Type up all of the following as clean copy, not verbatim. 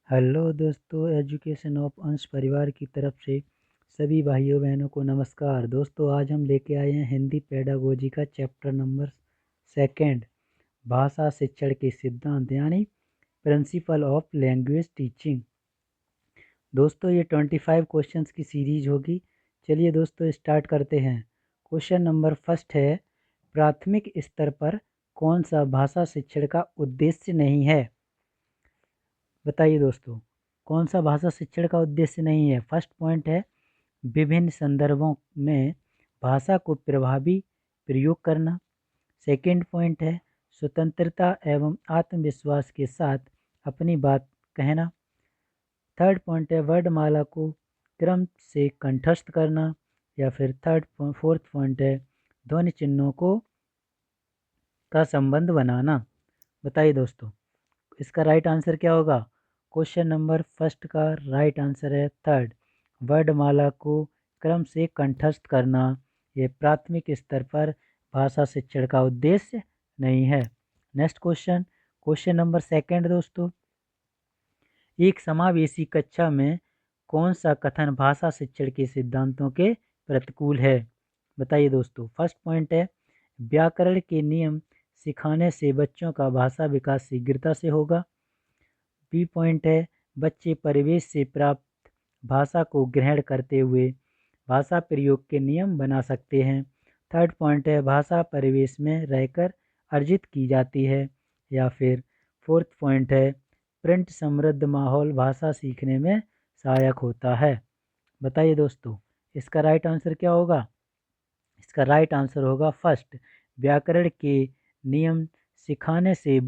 Hello दोस्तों, education of अंश परिवार की तरफ से सभी भाइयों बहनों को नमस्कार। दोस्तों, आज हम लेके आए हैं हिंदी पेडागोजी का चैप्टर नंबर सेकंड, भाषा शिक्षण के सिद्धांत यानी प्रिंसिपल ऑफ लैंग्वेज टीचिंग। दोस्तों, ये 25 क्वेश्चंस की सीरीज होगी। चलिए दोस्तों, स्टार्ट करते हैं। क्वेश्चन नंबर फर्स्ट है, प्राथमिक स्तर पर कौन सा भाषा शिक्षण का उद्देश्य नहीं है? बताइए दोस्तों, कौन सा भाषा शिक्षण का उद्देश्य नहीं है? फर्स्ट पॉइंट है, विभिन्न संदर्भों में भाषा को प्रभावी प्रयोग करना। सेकंड पॉइंट है, स्वतंत्रता एवं आत्मविश्वास के साथ अपनी बात कहना। थर्ड पॉइंट है, वर्णमाला को क्रम से कंठस्थ करना। या फिर फोर्थ पॉइंट है, ध्वनि चिन्हों को का संबंध बनाना। बताइए दोस्तों, इसका राइट आंसर क्या होगा? क्वेश्चन नंबर फर्स्ट का राइट आंसर है थर्ड, वर्णमाला को क्रम से कंठस्थ करना। ये प्राथमिक स्तर पर भाषा शिक्षण का उद्देश्य नहीं है। Next question, question number second दोस्तों, एक समावेशी कक्षा में कौन सा कथन भाषा शिक्षण के सिद्धांतों के प्रतिकूल है? बताइए दोस्तों। फर्स्ट पॉइंट है, व्याकरण के नियम सिखाने से बच्चों का भाषा विकास शीघ्रता से होगा। बी पॉइंट है, बच्चे परिवेश से प्राप्त भाषा को ग्रहण करते हुए भाषा प्रयोग के नियम बना सकते हैं। थर्ड पॉइंट है, भाषा परिवेश में रहकर अर्जित की जाती है। या फिर फोर्थ पॉइंट है, प्रिंट समृद्ध माहौल भाषा सीखने में सहायक होता है। बताइए दोस्तों, इसका राइट आंसर क्या होगा? इसका राइट आंसर होगा फर्स्ट, व्याकरण के नियम सिखाने से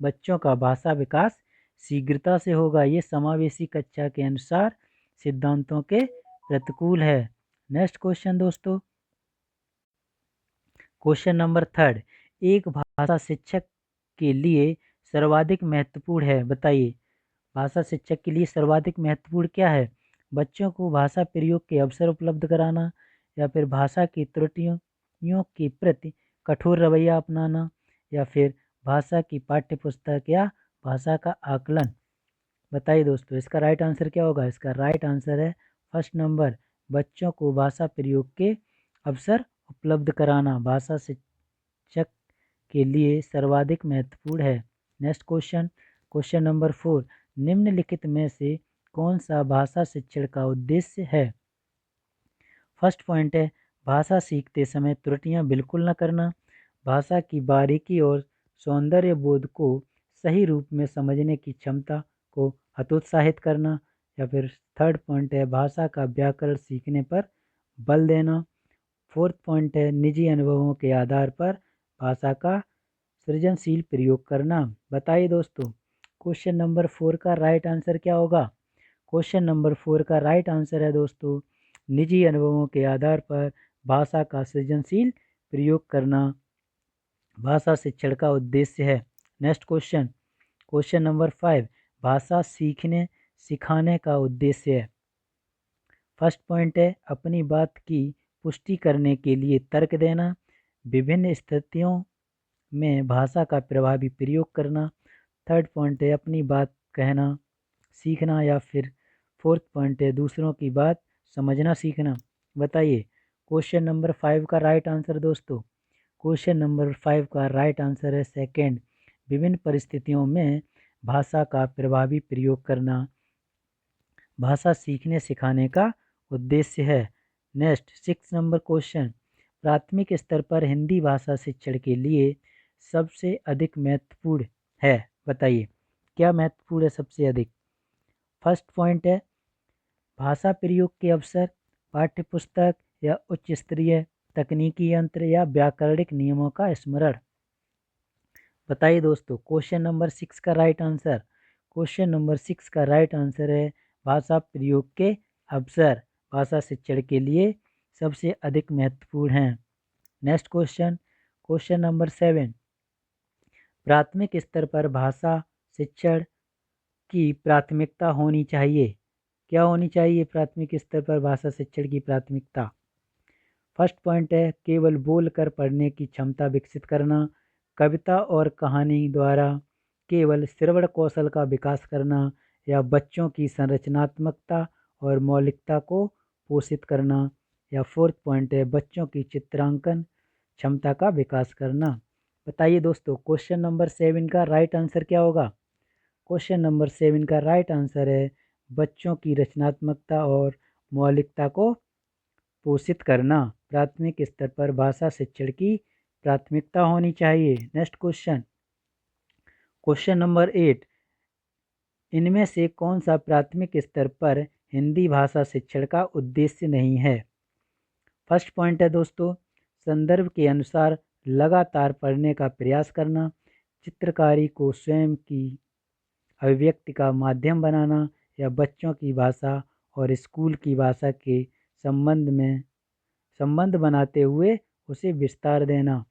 बच्चों का भाषा विकास शीघ्रता से होगा। ये समावेशी कक्षा के अनुसार सिद्धांतों के प्रतिकूल है। नेक्स्ट क्वेश्चन दोस्तों, क्वेश्चन नंबर थर्ड, एक भाषा शिक्षक के लिए सर्वाधिक महत्वपूर्ण है। बताइए, भाषा शिक्षक के लिए सर्वाधिक महत्वपूर्ण क्या है? बच्चों को भाषा प्रयोग के अवसर उपलब्ध कराना, या फिर भाषा की त्रुटियों के प्रति कठोर रवैया अपनाना, या फिर भाषा की पाठ्य पुस्तक या भाषा का आकलन। बताइए दोस्तों, इसका राइट आंसर क्या होगा? इसका राइट आंसर है फर्स्ट नंबर, बच्चों को भाषा प्रयोग के अवसर उपलब्ध कराना भाषा शिक्षक के लिए सर्वाधिक महत्वपूर्ण है। Next question, question number four, निम्नलिखित में से कौन सा भाषा शिक्षण का उद्देश्य है? फर्स्ट पॉइंट है, भाषा सीखते समय त्रुटियां बिल्कुल न करना, भाषा की बारीकी और सौंदर्य बोध को सही रूप में समझने की क्षमता को हतोत्साहित करना। या फिर थर्ड पॉइंट है, भाषा का व्याकरण सीखने पर बल देना। फोर्थ पॉइंट है, निजी अनुभवों के आधार पर भाषा का सृजनशील प्रयोग करना। बताइए दोस्तों, क्वेश्चन नंबर फोर का राइट आंसर क्या होगा? क्वेश्चन नंबर फोर का राइट आंसर है दोस्तों, निजी अनुभवों के आधार पर भाषा का सृजनशील प्रयोग करना भाषा शिक्षण का उद्देश्य है। Next question, question number five, भाषा सीखने सिखाने का उद्देश्य है। फर्स्ट पॉइंट है, अपनी बात की पुष्टि करने के लिए तर्क देना, विभिन्न स्थितियों में भाषा का प्रभावी प्रयोग करना। थर्ड पॉइंट है, अपनी बात कहना सीखना। या फिर फोर्थ पॉइंट है, दूसरों की बात समझना सीखना। बताइए, क्वेश्चन नंबर फाइव का राइट आंसर दोस्तों। क्वेश्चन नंबर फाइव का राइट आंसर है सेकंड, विभिन्न परिस्थितियों में भाषा का प्रभावी प्रयोग करना भाषा सीखने सिखाने का उद्देश्य है। नेक्स्ट सिक्स नंबर क्वेश्चन, प्राथमिक स्तर पर हिंदी भाषा शिक्षण के लिए सबसे अधिक महत्वपूर्ण है। बताइए, क्या महत्वपूर्ण है सबसे अधिक? फर्स्ट पॉइंट है, भाषा प्रयोग के अवसर, पाठ्य पुस्तक या उच्च स्तरीय तकनीकी यंत्र या व्याकरणिक नियमों का स्मरण। बताइए दोस्तों, क्वेश्चन नंबर सिक्स का right answer. Question number six का राइट आंसर है भाषा प्रयोग के अवसर भाषा शिक्षण के लिए सबसे अधिक महत्वपूर्ण हैं। Next question, question number seven, प्राथमिक स्तर पर भाषा शिक्षण की प्राथमिकता होनी चाहिए। क्या होनी चाहिए प्राथमिक स्तर पर भाषा शिक्षण की प्राथमिकता? फर्स्ट पॉइंट है, केवल बोलकर पढ़ने की क्षमता विकसित करना, कविता और कहानी द्वारा केवल श्रवण कौशल का विकास करना या बच्चों की संरचनात्मकता और मौलिकता को पोषित करना। या फोर्थ पॉइंट है बच्चों की चित्रांकन क्षमता का विकास करना। बताइए दोस्तों, क्वेश्चन नंबर 7 का राइट आंसर क्या होगा? क्वेश्चन नंबर 7 का राइट आंसर है बच्चों की रचनात्मकता और मौलिकता को पोषित करना। प्राथमिक स्तर पर भाषा शिक्षण की प्राथमिकता होनी चाहिए। नेक्स्ट क्वेश्चन, क्वेश्चन नंबर 8, इनमें से कौन सा प्राथमिक स्तर पर हिंदी भाषा शिक्षण का उद्देश्य नहीं है? फर्स्ट पॉइंट है दोस्तों, संदर्भ के अनुसार लगातार पढ़ने का प्रयास करना, चित्रकारी को स्वयं की अभिव्यक्ति का माध्यम बनाना, या बच्चों की भाषा और स्कूल की भाषा के संबंध बनाते हुए उसे विस्तार देना।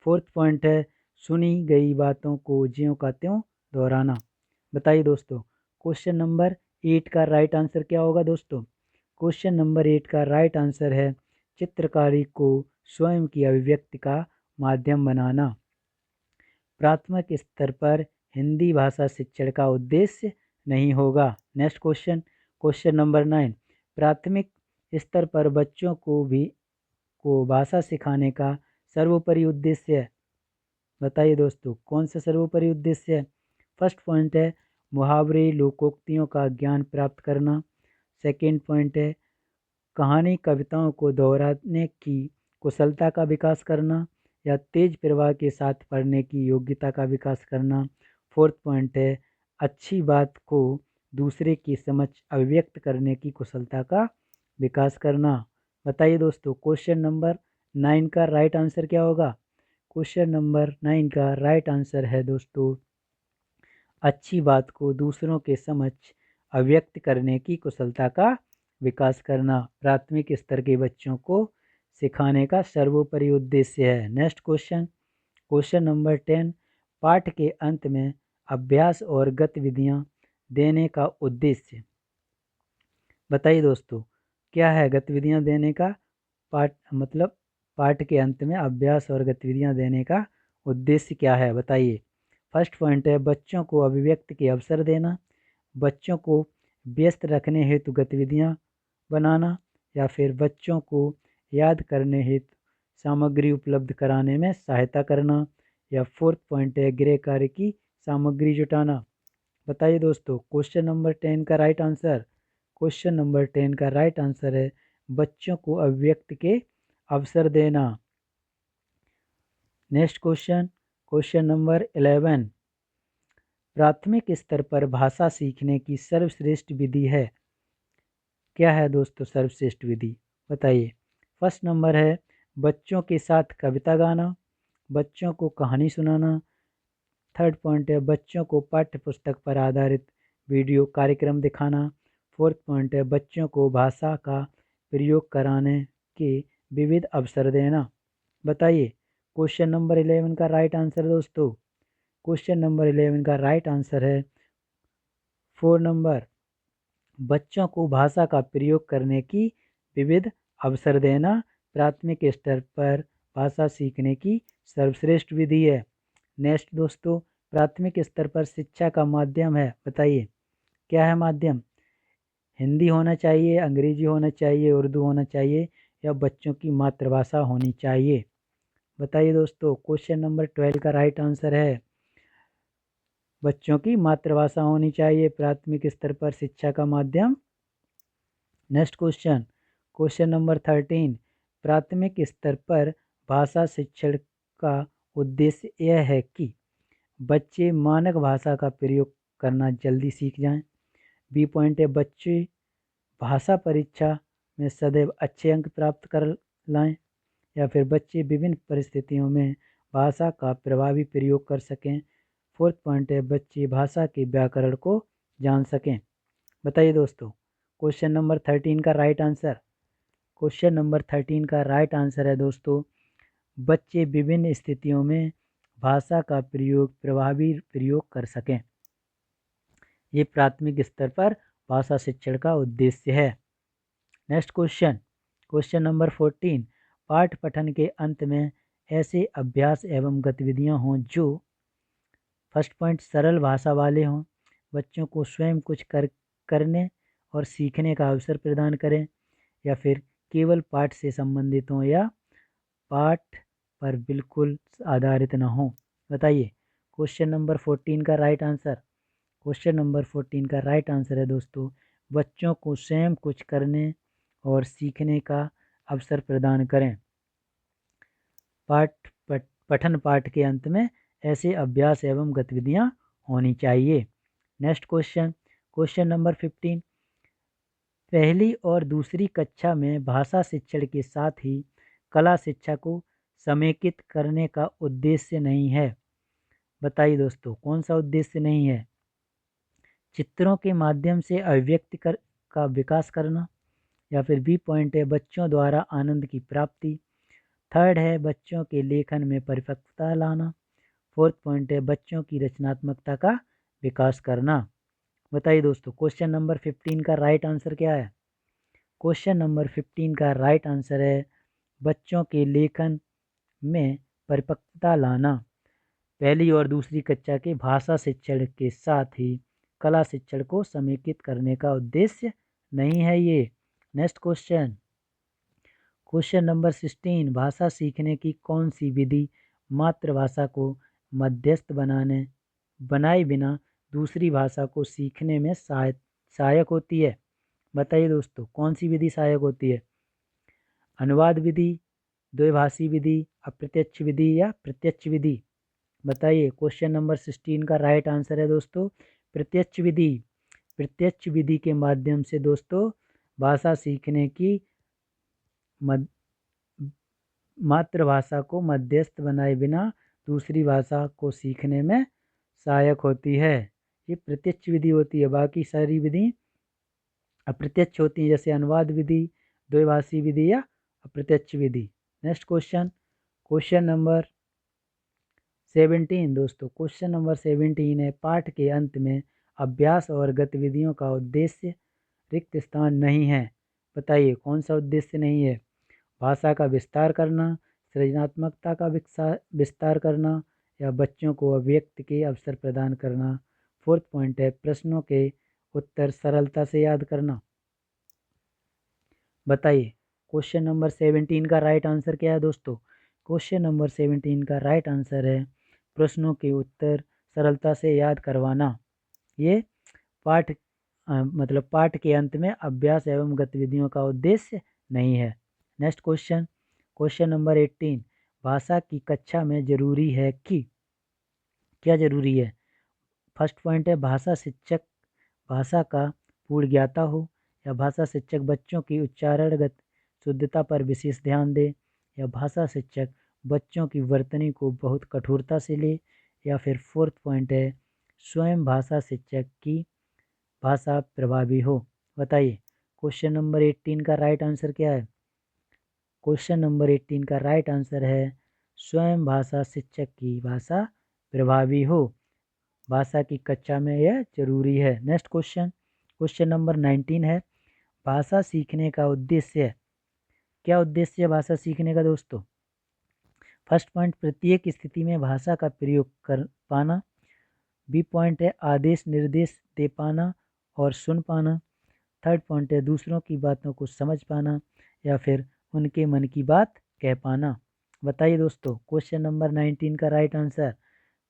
फोर्थ पॉइंट है सुनी गई बातों को ज्यों का त्यों दोहराना। बताइए दोस्तों, क्वेश्चन नंबर 8 का राइट आंसर क्या होगा दोस्तों? क्वेश्चन नंबर 8 का राइट आंसर है चित्रकारी को स्वयं की अभिव्यक्ति का माध्यम बनाना। प्राथमिक स्तर पर हिंदी भाषा शिक्षण का उद्देश्य नहीं होगा। नेक्स्ट क्वेश्चन, क्वेश्चन नंबर 9, प्राथमिक स्तर पर बच्चों को भाषा सिखाने का सर्वोपरि उद्देश्य है। बताइए दोस्तों, कौन सा सर्वोपरि उद्देश्य है? फर्स्ट पॉइंट है मुहावरे लोकोक्तियों का ज्ञान प्राप्त करना। सेकंड पॉइंट है कहानी कविताओं को दोहराने की कुशलता का विकास करना, या तेज प्रवाह के साथ पढ़ने की योग्यता का विकास करना। फोर्थ पॉइंट है अच्छी बात को दूसरे की समझ अभिव्यक्त करने की कुशलता का विकास करना। बताइए दोस्तों, क्वेश्चन नंबर 9 का राइट आंसर क्या होगा? क्वेश्चन नंबर 9 का राइट आंसर है दोस्तों अच्छी बात को दूसरों के समझ अभिव्यक्त करने की कुशलता का विकास करना प्राथमिक स्तर के बच्चों को सिखाने का सर्वोपरि उद्देश्य है। नेक्स्ट क्वेश्चन, क्वेश्चन नंबर 10, पाठ के अंत में अभ्यास और गतिविधियां देने का उद्देश्य। बताइए दोस्तों, क्या है गतिविधियां देने का पाठ के अंत में अभ्यास और गतिविधियां देने का उद्देश्य क्या है? बताइए। फर्स्ट पॉइंट है बच्चों को अभिव्यक्ति के अवसर देना, बच्चों को व्यस्त रखने हेतु गतिविधियां बनाना, या फिर बच्चों को याद करने हेतु सामग्री उपलब्ध कराने में सहायता करना, या फोर्थ पॉइंट है गृह कार्य की सामग्री जुटाना। बताइए दोस्तों, क्वेश्चन नंबर 10 का राइट आंसर। क्वेश्चन नंबर 10 का राइट आंसर है बच्चों को अभिव्यक्ति के अवसर देना। नेक्स्ट क्वेश्चन, क्वेश्चन नंबर 11, प्राथमिक स्तर पर भाषा सीखने की सर्वश्रेष्ठ विधि है। क्या है दोस्तों सर्वश्रेष्ठ विधि? बताइए। फर्स्ट नंबर है बच्चों के साथ कविता गाना, बच्चों को कहानी सुनाना। थर्ड पॉइंट है बच्चों को पाठ्य पुस्तक पर आधारित वीडियो कार्यक्रम दिखाना। फोर्थ पॉइंट है बच्चों को भाषा का प्रयोग कराने के विविध अवसर देना। बताइए क्वेश्चन नंबर 11 का राइट आंसर दोस्तों। क्वेश्चन नंबर 11 का राइट आंसर है 4 नंबर, बच्चों को भाषा का प्रयोग करने की विविध अवसर देना प्राथमिक स्तर पर भाषा सीखने की सर्वश्रेष्ठ विधि है। नेक्स्ट दोस्तों, प्राथमिक स्तर पर शिक्षा का माध्यम है। बताइए क्या है माध्यम? हिंदी होना चाहिए, अंग्रेजी होना चाहिए, उर्दू होना चाहिए, या बच्चों की मातृभाषा होनी चाहिए? बताइए दोस्तों, क्वेश्चन नंबर 12 का राइट आंसर है बच्चों की मातृभाषा होनी चाहिए प्राथमिक स्तर पर शिक्षा का माध्यम। नेक्स्ट क्वेश्चन, क्वेश्चन नंबर 13, प्राथमिक स्तर पर भाषा शिक्षण का उद्देश्य यह है कि बच्चे मानक भाषा का प्रयोग करना जल्दी सीख जाएं। बी पॉइंट है बच्चे भाषा परीक्षा में सदैव अच्छे अंक प्राप्त कर लाएं, या फिर बच्चे विभिन्न परिस्थितियों में भाषा का प्रभावी प्रयोग कर सकें। फोर्थ पॉइंट है बच्चे भाषा के व्याकरण को जान सकें। बताइए दोस्तों, क्वेश्चन नंबर 13 का राइट आंसर। क्वेश्चन नंबर 13 का राइट आंसर है दोस्तों बच्चे विभिन्न स्थितियों में भाषा का प्रभावी प्रयोग कर सकें। ये प्राथमिक स्तर पर भाषा शिक्षण का उद्देश्य है। नेक्स्ट क्वेश्चन, क्वेश्चन नंबर 14, पाठ पठन के अंत में ऐसे अभ्यास एवं गतिविधियां हों जो फर्स्ट पॉइंट, सरल भाषा वाले हों, बच्चों को स्वयं कुछ करने और सीखने का अवसर प्रदान करें, या फिर केवल पाठ से संबंधित हों या पाठ पर बिल्कुल आधारित न हो। बताइए क्वेश्चन नंबर 14 का राइट आंसर। क्वेश्चन नंबर 14 का राइट आंसर है दोस्तों, बच्चों को स्वयं कुछ करने और सीखने का अवसर प्रदान करें। पठन पाठ के अंत में ऐसे अभ्यास एवं गतिविधियां होनी चाहिए। नेक्स्ट क्वेश्चन, क्वेश्चन नंबर 15, पहली और दूसरी कक्षा में भाषा शिक्षण के साथ ही कला शिक्षा को समेकित करने का उद्देश्य नहीं है। बताइए दोस्तों कौन सा उद्देश्य नहीं है। चित्रों के माध्यम से अभिव्यक्ति का विकास करना, या फिर बी पॉइंट है बच्चों द्वारा आनंद की प्राप्ति, थर्ड है बच्चों के लेखन में परिपक्वता लाना, फोर्थ पॉइंट है बच्चों की रचनात्मकता का विकास करना। बताइए दोस्तों क्वेश्चन नंबर 15 का राइट आंसर क्या है। क्वेश्चन नंबर 15 का राइट आंसर है बच्चों के लेखन में परिपक्वता लाना। पहली और दूसरी कक्षा के भाषा शिक्षण के साथ ही कला शिक्षण को समेकित करने का उद्देश्य नहीं है ये। नेक्स्ट क्वेश्चन, क्वेश्चन नंबर 16, भाषा सीखने की कौन सी विधि मातृभाषा को मध्यस्थ बनाए बिना दूसरी भाषा को सीखने में सहायक होती है। बताइए दोस्तों कौन सी विधि सहायक होती है। अनुवाद विधि, द्विभाषी विधि, अप्रत्यक्ष विधि या प्रत्यक्ष विधि। बताइए क्वेश्चन नंबर 16 का राइट आंसर है दोस्तों प्रत्यक्ष विधि। प्रत्यक्ष विधि के माध्यम से दोस्तों भाषा सीखने की मातृभाषा को मध्यस्थ बनाए बिना दूसरी भाषा को सीखने में सहायक होती है। ये प्रत्यक्ष विधि होती है, बाकी सारी विधि अप्रत्यक्ष होती है, जैसे अनुवाद विधि, द्विभाषी विधि या अप्रत्यक्ष विधि। नेक्स्ट क्वेश्चन, क्वेश्चन नंबर 17 दोस्तों, क्वेश्चन नंबर 17 है पाठ के अंत में अभ्यास और गतिविधियों का उद्देश्य रिक्त स्थान नहीं है। बताइए कौन सा उद्देश्य नहीं है। भाषा का विस्तार करना, सृजनात्मकता का विस्तार करना, या बच्चों को अभिव्यक्ति के अवसर प्रदान करना। फोर्थ पॉइंट है प्रश्नों के उत्तर सरलता से याद करना। बताइए क्वेश्चन नंबर 17 का राइट आंसर क्या है दोस्तों। क्वेश्चन नंबर 17 का राइट आंसर है प्रश्नों के उत्तर सरलता से याद करवाना। ये पाठ मतलब पाठ के अंत में अभ्यास एवं गतिविधियों का उद्देश्य नहीं है। नेक्स्ट क्वेश्चन, क्वेश्चन नंबर 18, भाषा की कक्षा में जरूरी है कि क्या जरूरी है। फर्स्ट पॉइंट है भाषा शिक्षक भाषा का पूर्ण ज्ञाता हो, या भाषा शिक्षक बच्चों की उच्चारणगत शुद्धता पर विशेष ध्यान दे, या भाषा शिक्षक बच्चों की वर्तनी को बहुत कठोरता से ले, या फिर फोर्थ पॉइंट है स्वयं भाषा शिक्षक की भाषा प्रभावी हो। बताइए क्वेश्चन नंबर 18 का राइट आंसर क्या है। क्वेश्चन नंबर 18 का राइट आंसर है स्वयं भाषा शिक्षक की भाषा प्रभावी हो। भाषा की कक्षा में यह जरूरी है। नेक्स्ट क्वेश्चन, क्वेश्चन नंबर 19 है भाषा सीखने का उद्देश्य। क्या उद्देश्य है भाषा सीखने का दोस्तों। फर्स्ट पॉइंट प्रत्येक स्थिति में भाषा का प्रयोग कर पाना। बी पॉइंट है आदेश निर्देश दे पाना और सुन पाना। थर्ड पॉइंट है दूसरों की बातों को समझ पाना, या फिर उनके मन की बात कह पाना। बताइए दोस्तों क्वेश्चन नंबर 19 का राइट आंसर।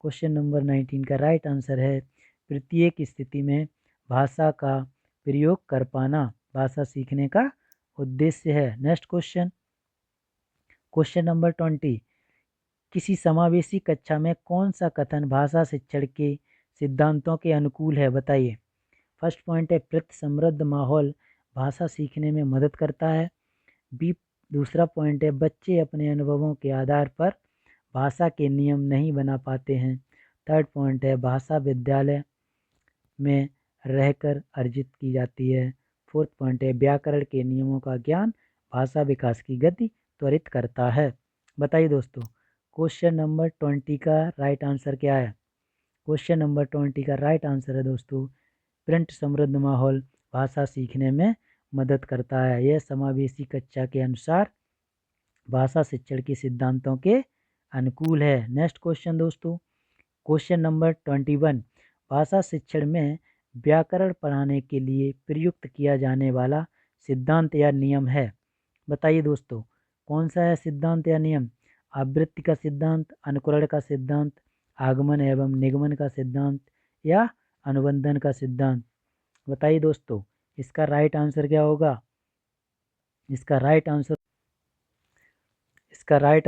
क्वेश्चन नंबर 19 का राइट आंसर है प्रत्येक स्थिति में भाषा का प्रयोग कर पाना भाषा सीखने का उद्देश्य है। नेक्स्ट क्वेश्चन, क्वेश्चन नंबर 20, किसी समावेशी कक्षा में कौन सा कथन भाषा शिक्षण के सिद्धांतों के अनुकूल है। बताइए। फर्स्ट पॉइंट है प्रति समृद्ध माहौल भाषा सीखने में मदद करता है। बी दूसरा पॉइंट है बच्चे अपने अनुभवों के आधार पर भाषा के नियम नहीं बना पाते हैं। थर्ड पॉइंट है भाषा विद्यालय में रहकर अर्जित की जाती है। फोर्थ पॉइंट है व्याकरण के नियमों का ज्ञान भाषा विकास की गति त्वरित करता है। बताइए दोस्तों क्वेश्चन नंबर 20 का राइट आंसर क्या है। क्वेश्चन नंबर 20 का राइट आंसर है दोस्तों प्रिंट समृद्ध माहौल भाषा सीखने में मदद करता है। यह समावेशी कक्षा के अनुसार भाषा शिक्षण के सिद्धांतों के अनुकूल है। नेक्स्ट क्वेश्चन दोस्तों, क्वेश्चन नंबर 21, भाषा शिक्षण में व्याकरण पढ़ाने के लिए प्रयुक्त किया जाने वाला सिद्धांत या नियम है। बताइए दोस्तों, कौन सा है सिद्धांत या नियम? आवृत्ति का सिद्धांत, अनुकरण का सिद्धांत, आगमन एवं निगमन का सिद्धांत या अनुबंधन का सिद्धांत? बताइए दोस्तों, इसका राइट आंसर क्या होगा? इसका राइट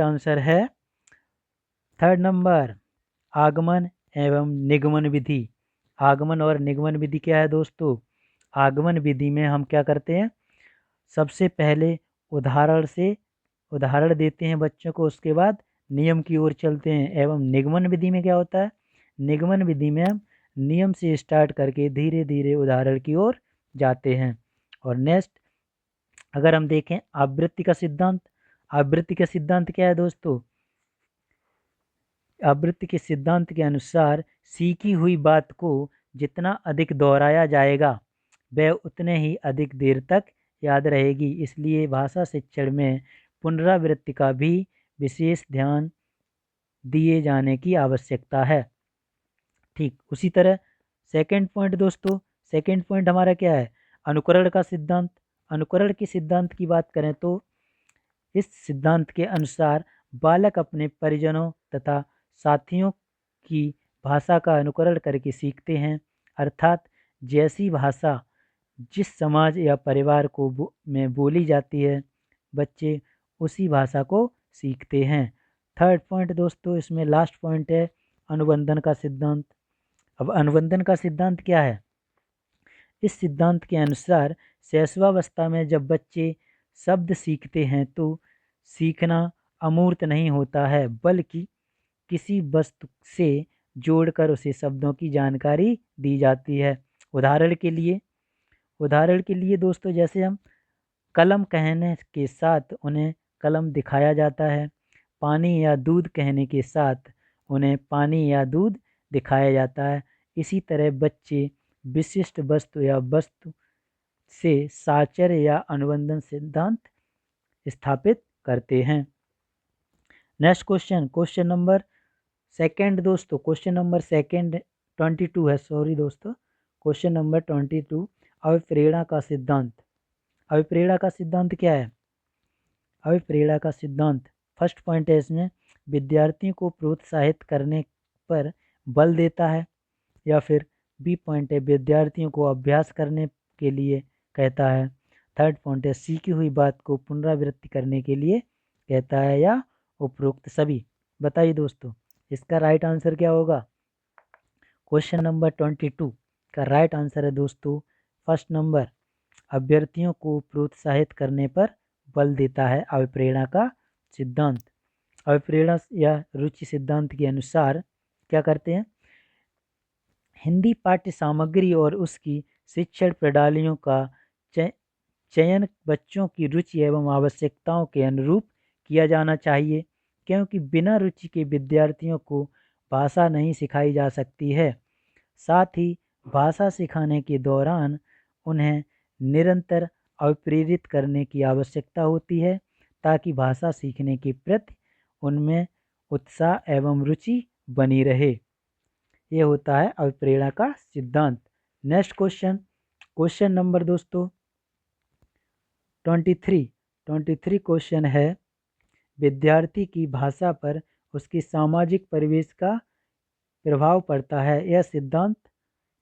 आंसर है थर्ड नंबर, आगमन एवं निगमन विधि। आगमन और निगमन विधि क्या है दोस्तों? आगमन विधि में हम क्या करते हैं, सबसे पहले उदाहरण देते हैं बच्चों को, उसके बाद नियम की ओर चलते हैं। एवं निगमन विधि में क्या होता है? निगमन विधि में हम नियम से स्टार्ट करके धीरे धीरे उदाहरण की ओर जाते हैं। और नेक्स्ट अगर हम देखें आवृत्ति का सिद्धांत, आवृत्ति का सिद्धांत क्या है दोस्तों? आवृत्ति के सिद्धांत के अनुसार सीखी हुई बात को जितना अधिक दोहराया जाएगा वह उतने ही अधिक देर तक याद रहेगी। इसलिए भाषा शिक्षण में पुनरावृत्ति का भी विशेष ध्यान दिए जाने की आवश्यकता है। ठीक उसी तरह सेकंड पॉइंट दोस्तों, सेकंड पॉइंट हमारा क्या है? अनुकरण का सिद्धांत। अनुकरण के सिद्धांत की बात करें तो इस सिद्धांत के अनुसार बालक अपने परिजनों तथा साथियों की भाषा का अनुकरण करके सीखते हैं। अर्थात जैसी भाषा जिस समाज या परिवार में बोली जाती है, बच्चे उसी भाषा को सीखते हैं। थर्ड पॉइंट दोस्तों, इसमें लास्ट पॉइंट है अनुबंधन का सिद्धांत। अब अनुबंधन का सिद्धांत क्या है? इस सिद्धांत के अनुसार शैशवावस्था में जब बच्चे शब्द सीखते हैं तो सीखना अमूर्त नहीं होता है, बल्कि किसी वस्तु से जोड़कर उसे शब्दों की जानकारी दी जाती है। उदाहरण के लिए दोस्तों, जैसे हम कलम कहने के साथ उन्हें कलम दिखाया जाता है, पानी या दूध कहने के साथ उन्हें पानी या दूध दिखाया जाता है। इसी तरह बच्चे विशिष्ट वस्तु या वस्तु से साचर्य या अनुबंधन सिद्धांत स्थापित करते हैं। Next question, question number second दोस्तों, क्वेश्चन नंबर सेकंड 22 है, सॉरी दोस्तों, क्वेश्चन नंबर 22, अभिप्रेरणा का सिद्धांत। अभिप्रेरणा का सिद्धांत क्या है? अभिप्रेरणा का सिद्धांत फर्स्ट पॉइंट है, इसमें विद्यार्थियों को प्रोत्साहित करने पर बल देता है। या फिर बी पॉइंट है, विद्यार्थियों को अभ्यास करने के लिए कहता है। थर्ड पॉइंट है, सीखी हुई बात को पुनरावृत्ति करने के लिए कहता है, या उपरोक्त सभी। बताइए दोस्तों, इसका राइट आंसर क्या होगा? क्वेश्चन नंबर 22 का राइट आंसर है दोस्तों फर्स्ट नंबर, अभ्यर्थियों को प्रोत्साहित करने पर बल देता है अभिप्रेरणा का सिद्धांत। अभिप्रेरणा या रुचि सिद्धांत के अनुसार क्या करते हैं, हिंदी पाठ्य सामग्री और उसकी शिक्षण प्रणालियों का चयन बच्चों की रुचि एवं आवश्यकताओं के अनुरूप किया जाना चाहिए, क्योंकि बिना रुचि के विद्यार्थियों को भाषा नहीं सिखाई जा सकती है। साथ ही भाषा सिखाने के दौरान उन्हें निरंतर अभिप्रेरित करने की आवश्यकता होती है, ताकि भाषा सीखने के प्रति उनमें उत्साह एवं रुचि बनी रहे। ये होता है अभिप्रेरणा का सिद्धांत। नेक्स्ट क्वेश्चन, क्वेश्चन नंबर दोस्तों 23 क्वेश्चन है, विद्यार्थी की भाषा पर उसकी सामाजिक परिवेश का प्रभाव पड़ता है, यह सिद्धांत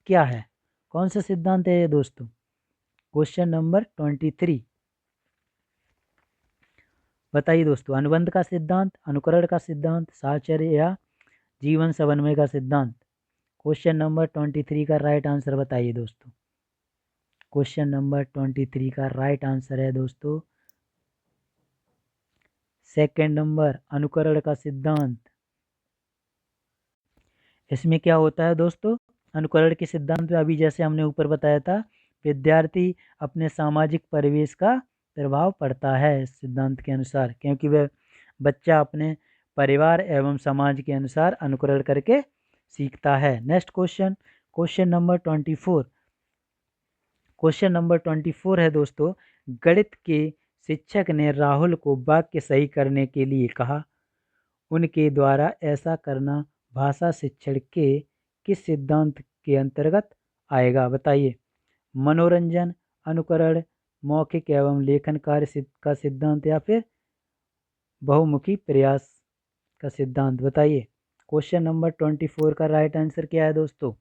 क्या है? कौन सा सिद्धांत है ये दोस्तों? क्वेश्चन नंबर 23 बताइए दोस्तों, अनुबंध का सिद्धांत, अनुकरण का सिद्धांत, साहचर्य या जीवन समन्वय का सिद्धांत? क्वेश्चन नंबर 23 का राइट आंसर बताइए दोस्तों। क्वेश्चन नंबर 23 का राइट आंसर है दोस्तों सेकंड नंबर, अनुकरण का सिद्धांत। इसमें क्या होता है दोस्तों, अनुकरण के सिद्धांत में अभी जैसे हमने ऊपर बताया था, विद्यार्थी अपने सामाजिक परिवेश का प्रभाव पड़ता है इस सिद्धांत के अनुसार, क्योंकि वह बच्चा अपने परिवार एवं समाज के अनुसार अनुकरण करके सीखता है। Next question, question number 24, question number 24 है दोस्तों, गणित के शिक्षक ने राहुल को वाक्य सही करने के लिए कहा, उनके द्वारा ऐसा करना भाषा शिक्षण के किस सिद्धांत के अंतर्गत आएगा? बताइए। मनोरंजन, अनुकरण, मौखिक एवं लेखन कार्य का सिद्धांत या फिर बहुमुखी प्रयास का सिद्धांत? बताइए। क्वेश्चन नंबर 24 का राइट आंसर क्या है दोस्तों?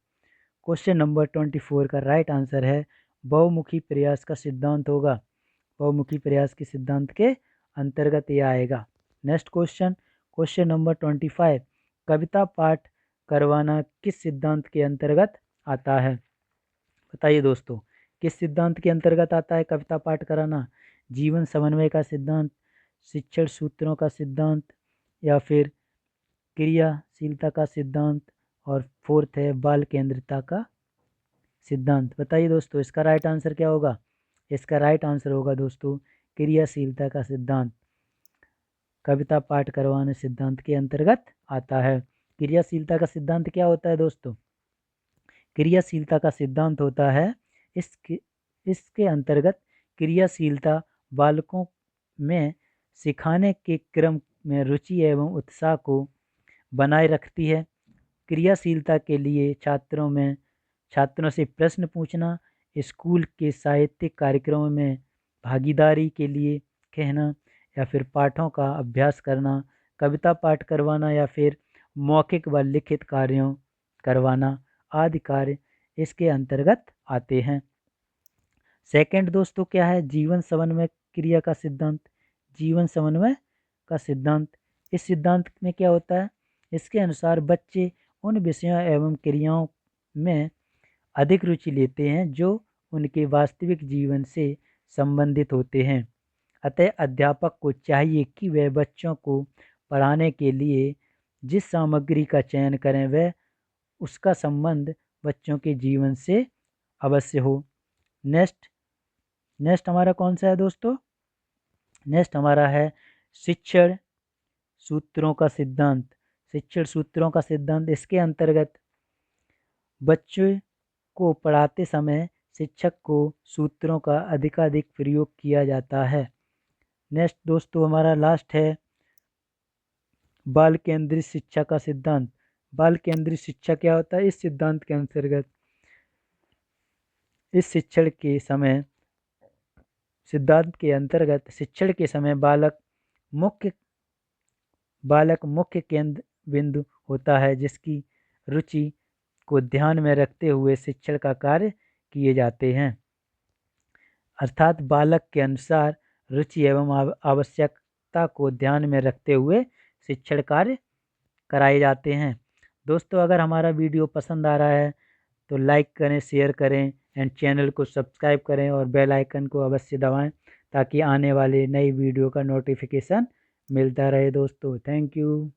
क्वेश्चन नंबर 24 का राइट आंसर है बहुमुखी प्रयास का सिद्धांत होगा। बहुमुखी प्रयास के सिद्धांत के अंतर्गत यह आएगा। नेक्स्ट क्वेश्चन, क्वेश्चन नंबर 25, कविता पाठ करवाना किस सिद्धांत के अंतर्गत आता है? बताइए दोस्तों, किस सिद्धांत के अंतर्गत आता है कविता पाठ कराना? जीवन समन्वय का सिद्धांत, शिक्षण सूत्रों का सिद्धांत या फिर क्रियाशीलता का सिद्धांत, और फोर्थ है बाल केंद्रितता का सिद्धांत? बताइए दोस्तों, इसका राइट आंसर क्या होगा? इसका राइट आंसर होगा दोस्तों क्रियाशीलता का सिद्धांत। कविता पाठ करवाने सिद्धांत के अंतर्गत आता है। क्रियाशीलता का सिद्धांत क्या होता है दोस्तों? क्रियाशीलता का सिद्धांत होता है इसके अंतर्गत क्रियाशीलता बालकों में सिखाने के क्रम में रुचि एवं उत्साह को बनाए रखती है। क्रियाशीलता के लिए छात्रों से प्रश्न पूछना, स्कूल के साहित्यिक कार्यक्रमों में भागीदारी के लिए कहना या फिर पाठों का अभ्यास करना, कविता पाठ करवाना या फिर मौखिक व लिखित कार्यों करवाना आदि कार्य इसके अंतर्गत आते हैं। सेकंड दोस्तों क्या है? जीवन समन्वय क्रिया का सिद्धांत। जीवन समन्वय का सिद्धांत, इस सिद्धांत में क्या होता है? इसके अनुसार बच्चे उन विषयों एवं क्रियाओं में अधिक रुचि लेते हैं जो उनके वास्तविक जीवन से संबंधित होते हैं। अतः अध्यापक को चाहिए कि वह बच्चों को पढ़ाने के लिए जिस सामग्री का चयन करें वह उसका संबंध बच्चों के जीवन से अवश्य हो। नेक्स्ट हमारा कौन सा है दोस्तों? नेक्स्ट हमारा है शिक्षण सूत्रों का सिद्धांत। शिक्षण सूत्रों का सिद्धांत, इसके अंतर्गत बच्चे को पढ़ाते समय शिक्षक को सूत्रों का अधिकाधिक प्रयोग किया जाता है। नेक्स्ट दोस्तों हमारा लास्ट है बाल केंद्रित शिक्षा का सिद्धांत। बाल केंद्रित शिक्षा क्या होता है? इस सिद्धांत के अंतर्गत शिक्षण के समय बालक मुख्य केंद्र बिंदु होता है जिसकी रुचि को ध्यान में रखते हुए शिक्षण का कार्य किए जाते हैं। अर्थात बालक के अनुसार रुचि एवं आवश्यकता को ध्यान में रखते हुए शिक्षण कार्य कराए जाते हैं। दोस्तों अगर हमारा वीडियो पसंद आ रहा है तो लाइक करें, शेयर करें एंड चैनल को सब्सक्राइब करें और बेल आइकन को अवश्य दबाएं ताकि आने वाले नई वीडियो का नोटिफिकेशन मिलता रहे दोस्तों। Thank you.